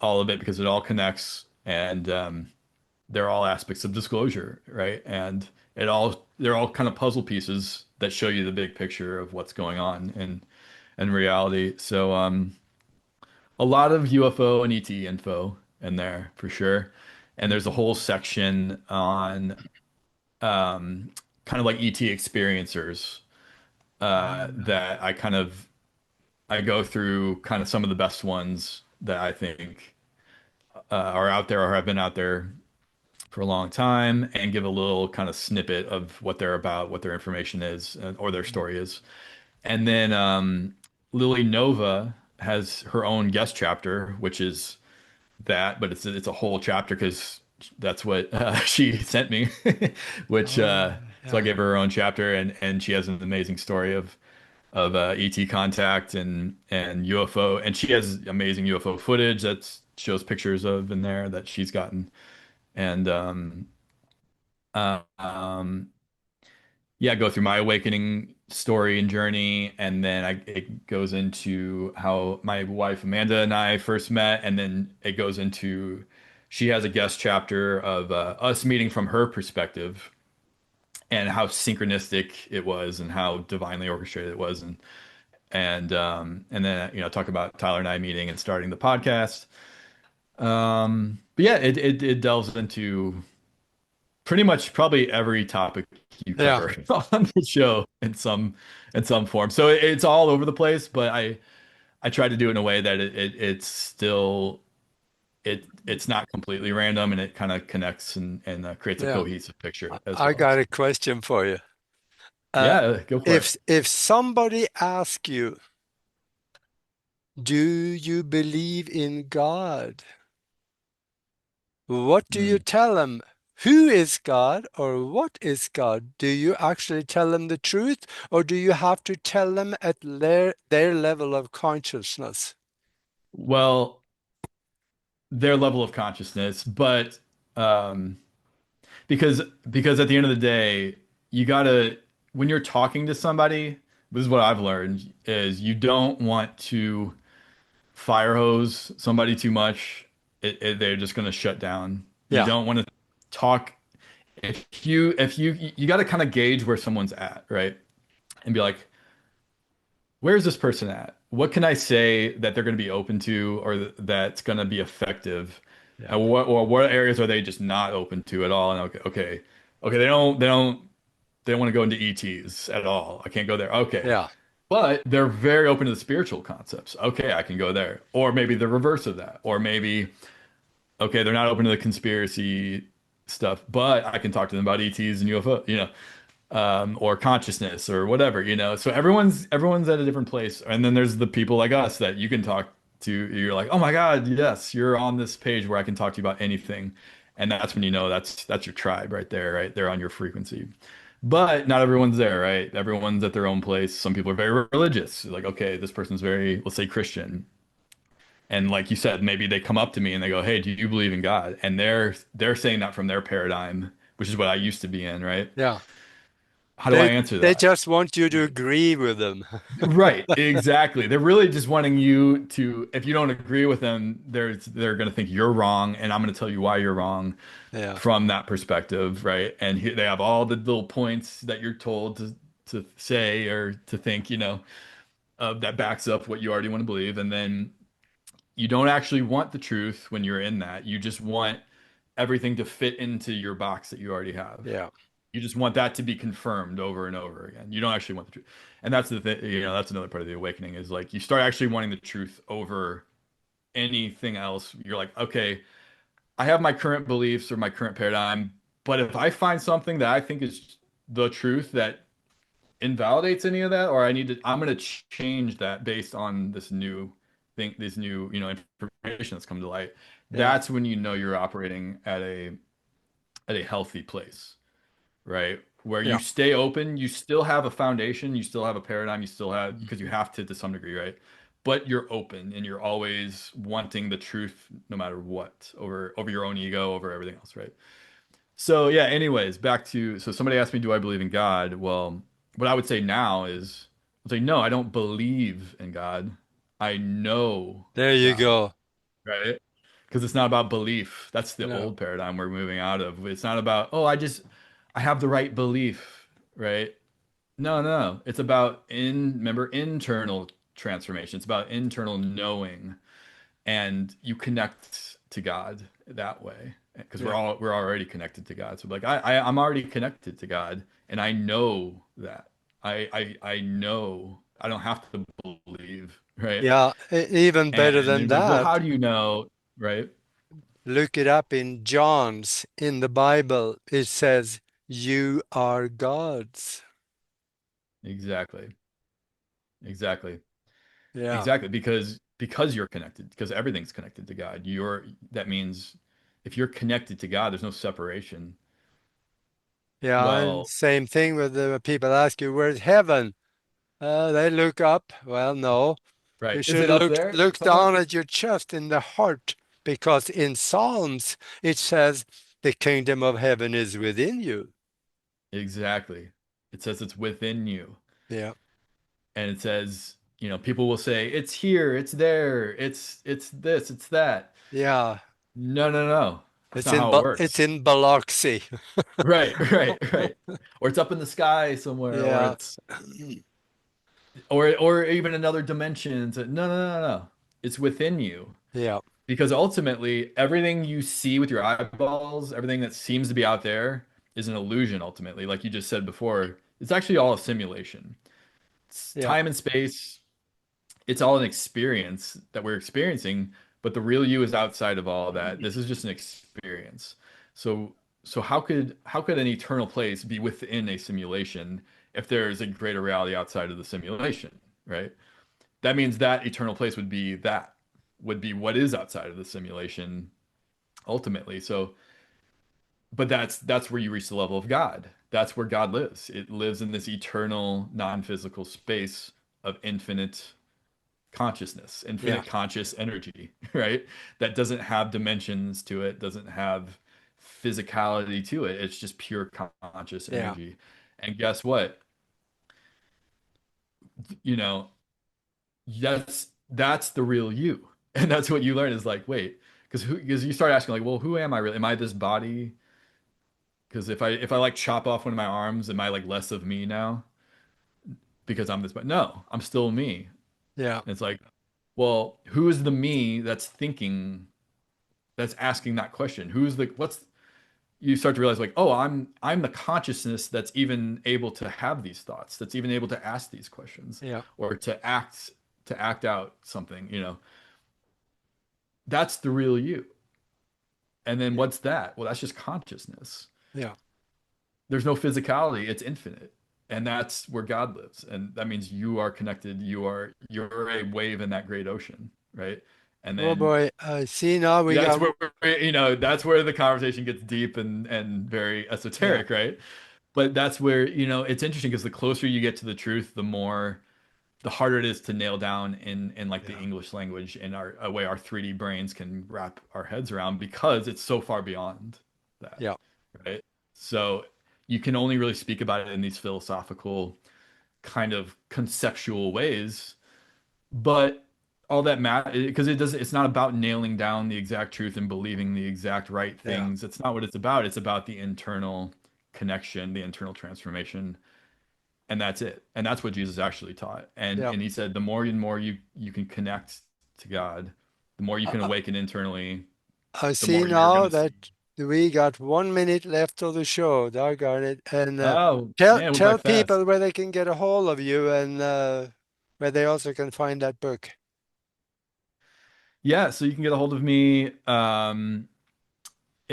all of it, because it all connects, and they're all aspects of disclosure, right? And they're all kind of puzzle pieces that show you the big picture of what's going on in reality. So a lot of UFO and ET info in there for sure. And there's a whole section on um, kind of like ET experiencers that I go through kind of some of the best ones that I think are out there or have been out there for a long time, and give a little kind of snippet of what they're about, what their information is, or their story is. And then Lily Nova has her own guest chapter, which is that, but it's a whole chapter because that's what she sent me, which oh, so I yeah, gave her her own chapter, and she has an amazing story of ET contact and UFO, and she has amazing UFO footage that shows pictures of in there that she's gotten, and uh, um, yeah, go through my awakening story and journey, and then it goes into how my wife Amanda and I first met, and then it goes into she has a guest chapter of us meeting from her perspective and how synchronistic it was and how divinely orchestrated it was, and then talk about Tyler and I meeting and starting the podcast. But yeah, it delves into pretty much probably every topic you yeah, cover on the show in some form. So it's all over the place, but I try to do it in a way that it's still it's not completely random, and it kind of connects and creates a yeah. cohesive picture as I well. got So, a question for you. Uh, yeah, go for it. if somebody asks you, do you believe in God? What do you Mm. tell them? Who is God or what is God? Do you actually tell them the truth or do you have to tell them at their level of consciousness? Well, their level of consciousness, but um, because at the end of the day, you gotta when you're talking to somebody, this is what I've learned is you don't want to fire hose somebody too much. They're just gonna shut down. You Yeah, don't want to talk if you got to kind of gauge where someone's at, right? And be like, where's this person at? What can I say that they're going to be open to, or that's going to be effective? yeah, And what areas are they just not open to at all? And okay, they don't want to go into ETs at all. I can't go there. Okay. yeah, But they're very open to the spiritual concepts. Okay, I can go there. Or maybe the reverse of that. Or maybe, okay, they're not open to the conspiracy stuff, but I can talk to them about ETs and UFO, or consciousness or whatever. So everyone's at a different place. And then there's the people like us that you can talk to. You're like, oh my God, yes, you're on this page where I can talk to you about anything. And that's when that's your tribe right there, right? They're on your frequency. But not everyone's there, right? Everyone's at their own place. Some people are very religious. Like, okay, this person's very, let's say, Christian. And like you said, maybe they come up to me and they go, "Hey, do you believe in God?" And they're saying that from their paradigm, which is what I used to be in, right? yeah. How do I They answer they that? just want you to agree with them. Right, exactly. They're really just wanting you to, if you don't agree with them, they're going to think you're wrong, and I'm going to tell you why you're wrong Yeah, from that perspective, right? And they have all the little points that you're told to say or to think, that backs up what you already want to believe, and then you don't actually want the truth when you're in that. You just want everything to fit into your box that you already have. yeah, You just want that to be confirmed over and over again. You don't actually want the truth. And that's the thing, that's another part of the awakening is like you start actually wanting the truth over anything else. You're like, okay, I have my current beliefs or my current paradigm, But if I find something that I think is the truth that invalidates any of that, or I'm going to change that based on this new thing, this new, information that's come to light. Yeah. That's when you know you're operating at a healthy place, right? Where you Yeah. stay open, you still have a foundation, you still have a paradigm, you still have, because you have to some degree, right? But you're open and you're always wanting the truth no matter what, over your own ego, over everything else, right? So yeah, anyways, back to, so somebody asked me, do I believe in God? Well, what I would say now is, I'd say, no, I don't believe in God. I know There you God, go. right? Because it's not about belief. That's the No. old paradigm we're moving out of. It's not about, oh, I have the right belief, right? No, no, no. It's about remember, internal transformation. It's about internal knowing, and you connect to God that way because Yeah. we're already connected to God. So like I'm already connected to God, and I know that. I know I don't have to believe, right? Yeah. Even better And than anybody's, well, that, how do you know, right? look it up in John's in the Bible. It says, "You are God's." Exactly. Exactly. Yeah. Exactly. Because you're connected, because everything's connected to God. That means if you're connected to God, there's no separation. Yeah. And Well, same thing with the people ask you, "Where's heaven?" They look up. Well, no. You right. Is should it up there look somewhere? down at your chest in the heart, because in Psalms it says the kingdom of heaven is within you. Exactly. It says it's within you. Yeah. And it says, people will say, it's here, it's there, it's this, it's that. Yeah. No, no, no. That's It's not in how it It's works. in Biloxi. Right, right, right. Or it's up in the sky somewhere, Yeah. or even another dimension. No, no, no, no, no. It's within you. Yeah. Because ultimately, everything you see with your eyeballs, everything that seems to be out there is an illusion ultimately. Like you just said before, it's actually all a simulation. It's Yeah. time and space, it's all an experience that we're experiencing, but the real you is outside of all of that. This is just an experience. So how could an eternal place be within a simulation if there is a greater reality outside of the simulation, right? That means that eternal place would be what is outside of the simulation ultimately. So, but that's where you reach the level of God. That's where God lives. It lives in this eternal, non-physical space of infinite consciousness, Yeah. infinite conscious energy, right? That doesn't have dimensions to it, doesn't have physicality to it. It's just pure conscious Yeah. energy. And guess what? You know, that's the real you. And that's what you learn is like, wait, because you start asking like, well, who am I really? Am I this body? Because if I like chop off one of my arms, am I like less of me now? Because I'm this, but no, I'm still me. Yeah. And it's like, well, who is the me that's thinking, that's asking that question? What's you start to realize like, oh, I'm the consciousness that's even able to have these thoughts, that's even able to ask these questions Yeah. or to act out something, That's the real you. And then Yeah. what's that? Well, that's just consciousness. Yeah. There's no physicality, it's infinite. And that's where God lives. And that means you are connected, you're a wave in that great ocean, right? And Oh then boy. I see now we that's got, where that's where the conversation gets deep and very yeah. esoteric, right? But that's where, it's interesting because the closer you get to the truth, the harder it is to nail down in like the Yeah. English language and a way our 3D brains can wrap our heads around because it's so far beyond that, Yeah. right? So you can only really speak about it in these philosophical kind of conceptual ways, but all that matter because it's not about nailing down the exact truth and believing the exact right Yeah. things. It's not what it's about. It's about the internal connection, the internal transformation, and that's it. And that's what Jesus actually taught. And Yeah. and he said the more and more you can connect to God, the more you can I, awaken internally, I the see more you're now gonna see. that we got 1 minute left of the show. Doggone it. And Oh tell man, it went by tell fast. people where they can get a hold of you, and where they also can find that book. Yeah, so you can get a hold of me.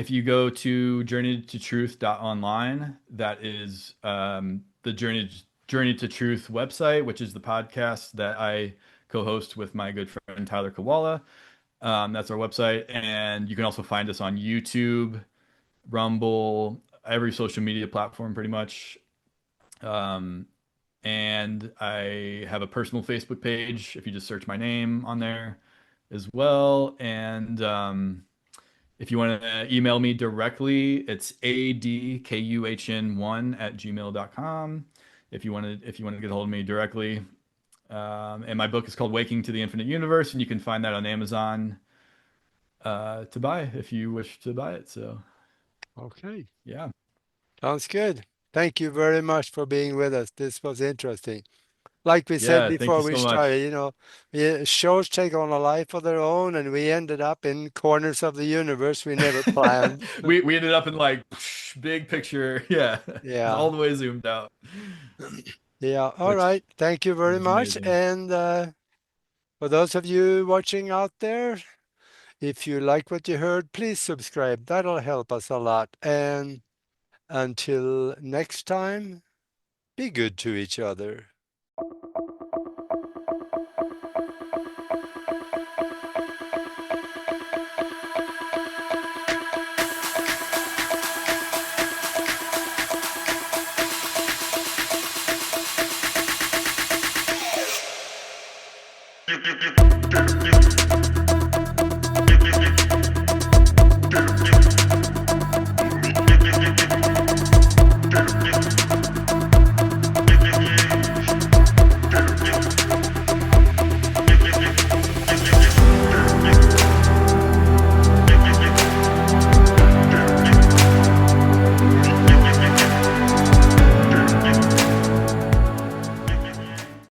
if you go to journeytotruth.online, that is the Journey to Truth website, which is the podcast that I co-host with my good friend Tyler Kawala. That's our website, and you can also find us on YouTube, Rumble, every social media platform, pretty much. Um, and I have a personal Facebook page if you just search my name on there as well. And if you want to email me directly, it's adkuhn1 at gmail.com. If you want to get a hold of me directly. And my book is called Waking to the Infinite Universe, and you can find that on Amazon to buy if you wish to buy it. So Okay. yeah. Sounds good. Thank you very much for being with us. This was interesting. Like we said Yeah, thank before you we so started, much. shows take on a life of their own, and we ended up in corners of the universe we never planned. We ended up in like big picture, yeah, all Yeah. the way zoomed out, Yeah. All which right. Thank you very was much. amazing. And for those of you watching out there, if you like what you heard, please subscribe. That'll help us a lot. And until next time, be good to each other.